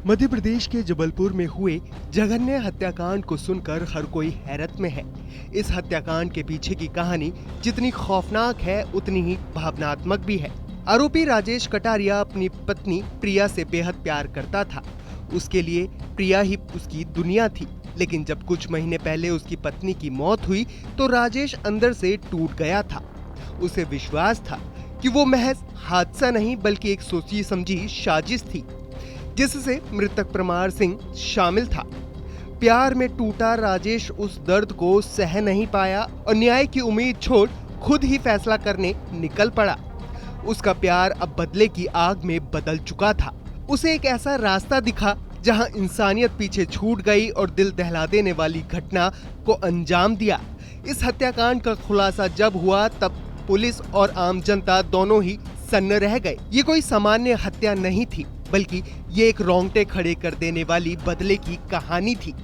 मध्य प्रदेश के जबलपुर में हुए जघन्य हत्याकांड को सुनकर हर कोई हैरत में है। इस हत्याकांड के पीछे की कहानी जितनी खौफनाक है उतनी ही भावनात्मक भी है। आरोपी राजेश कटारिया अपनी पत्नी प्रिया से बेहद प्यार करता था। उसके लिए प्रिया ही उसकी दुनिया थी। लेकिन जब कुछ महीने पहले उसकी पत्नी की मौत हुई तो राजेश अंदर से टूट गया था। उसे विश्वास था कि वो महज हादसा नहीं बल्कि एक सोची समझी साजिश थी जिससे मृतक परमार सिंह शामिल था। प्यार में टूटा राजेश उस दर्द को सह नहीं पाया और न्याय की उम्मीद छोड़ खुद ही फैसला करने निकल पड़ा। उसका प्यार अब बदले की आग में बदल चुका था। उसे एक ऐसा रास्ता दिखा जहां इंसानियत पीछे छूट गई और दिल दहला देने वाली घटना को अंजाम दिया। इस हत्याकांड का खुलासा जब हुआ तब पुलिस और आम जनता दोनों ही सन्न रह गए। ये कोई सामान्य हत्या नहीं थी बल्कि ये एक रोंगटे खड़े कर देने वाली बदले की कहानी थी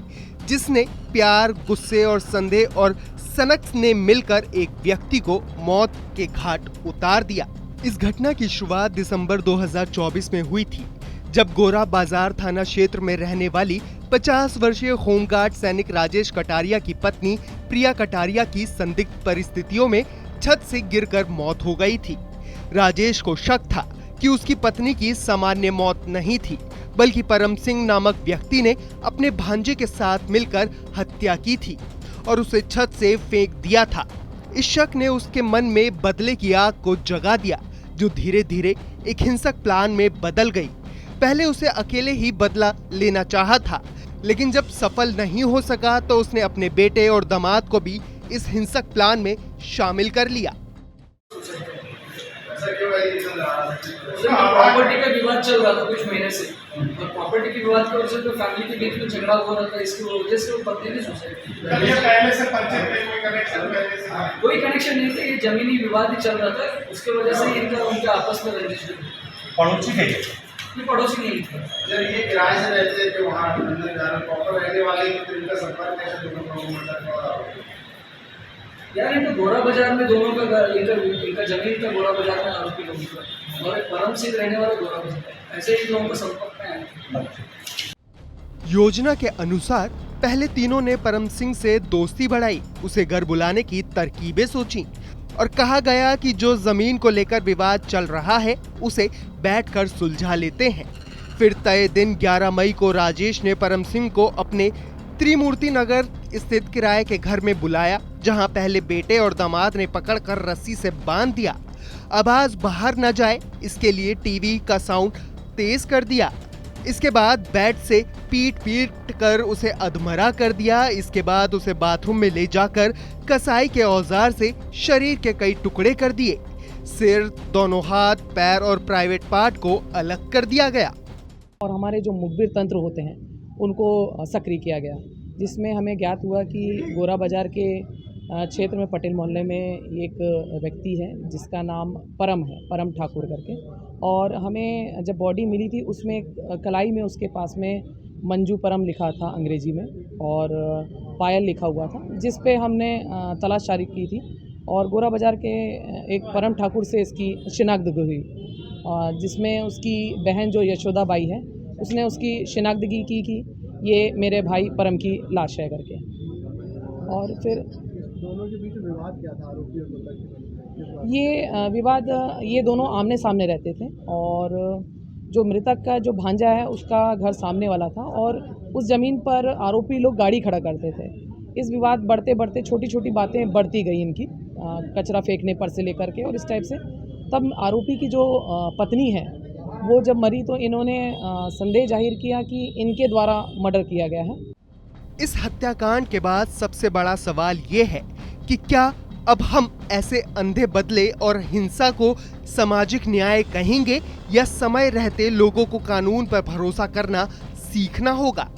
जिसने प्यार, गुस्से और संदेह और सनक ने मिलकर एक व्यक्ति को मौत के घाट उतार दिया। इस घटना की शुरुआत दिसंबर 2024 में हुई थी जब गोरा बाजार थाना क्षेत्र में रहने वाली 50 वर्षीय होमगार्ड सैनिक राजेश कटारिया की पत्नी प्रिया कटारिया की संदिग्ध परिस्थितियों में छत से गिरकर मौत हो गई थी। राजेश को शक था कि उसकी पत्नी की सामान्य मौत नहीं थी बल्कि परम सिंह नामक व्यक्ति ने अपने भांजे के साथ मिलकर हत्या की थी और उसे छत से फेंक दिया था। इस शक ने उसके मन में बदले की आग को जगा दिया जो धीरे धीरे एक हिंसक प्लान में बदल गई। पहले उसे अकेले ही बदला लेना चाहा था लेकिन जब सफल नहीं हो सका तो उसने अपने बेटे और दामाद को भी इस हिंसक प्लान में शामिल कर लिया। प्रॉपर्टी का विवाद चल रहा था कुछ महीने से और प्रॉपर्टी के विवाद की वजह से तो फैमिली के बीच में झगड़ा हो रहा था। इसकी वजह से वो पत्नी ने सुसाइड किया। पहले से पंचायत में कोई कनेक्शन नहीं था, ये जमीनी विवाद ही चल रहा था। उसके वजह से इनका उनके आपस में रजिस्टर पड़ोसी थे। ये पड़ोसी नहीं थे। जब ये किराए से रहते थे वहाँ प्रॉपर रहने वाले तो इनका संपर्क कैसे दोनों का यार इनका गोरा बाजार में दोनों का इनका जमीन था गोरा बाजार में आरोपी लोगों का और परम सिंह रहने वाले गोरा बाजार, ऐसे ही लोगों को संपर्क में आए। योजना के अनुसार पहले तीनों ने परम सिंह से दोस्ती बढ़ाई, उसे घर बुलाने की तरकीबें सोची और कहा गया कि जो जमीन को लेकर विवाद चल रहा है उसे बैठकर सुलझा लेते हैं। फिर तय दिन 11 मई को राजेश ने परम सिंह को अपने त्रिमूर्ति नगर स्थित किराए के घर में बुलाया जहां पहले बेटे और दामाद ने पकड़कर रस्सी से बांध दिया। आवाज बाहर न जाए इसके लिए टीवी का साउंड तेज कर दिया। इसके बाद बेड से पीट कर उसे अधमरा कर दिया। इसके बाद उसे बाथरूम में ले जाकर कसाई के औजार से शरीर के कई टुकड़े कर दिए। सिर, दोनों हाथ, पैर और प्राइवेट पार्ट को अलग कर दिया गया और हमारे जो मुखबिर तंत्र होते हैं उनको सक्रिय किया गया, जिसमें हमें ज्ञात हुआ कि गोरा बाजार के क्षेत्र में पटेल मोहल्ले में एक व्यक्ति है जिसका नाम परम है, परम ठाकुर करके। और हमें जब बॉडी मिली थी उसमें कलाई में उसके पास में मंजू परम लिखा था अंग्रेजी में और पायल लिखा हुआ था, जिस पे हमने तलाश जारी की थी और गोरा बाजार के एक परम ठाकुर से इसकी शिनाख्त हुई जिसमें उसकी बहन जो यशोदा बाई है उसने उसकी शिनाख्तगी की कि ये मेरे भाई परम की लाश है करके। और फिर दोनों के बीच विवाद क्या था आरोपी और मृतक? ये विवाद ये दोनों आमने सामने रहते थे और जो मृतक का जो भांजा है उसका घर सामने वाला था और उस ज़मीन पर आरोपी लोग गाड़ी खड़ा करते थे। इस विवाद बढ़ते बढ़ते छोटी छोटी बातें बढ़ती गई इनकी, कचरा फेंकने पर से लेकर के और इस टाइप से। तब आरोपी की जो पत्नी है वो जब मरी तो इन्होंने संदेह जाहिर किया कि इनके द्वारा मर्डर किया गया है। इस हत्याकांड के बाद सबसे बड़ा सवाल ये है कि क्या अब हम ऐसे अंधे बदले और हिंसा को सामाजिक न्याय कहेंगे या समय रहते लोगों को कानून पर भरोसा करना सीखना होगा।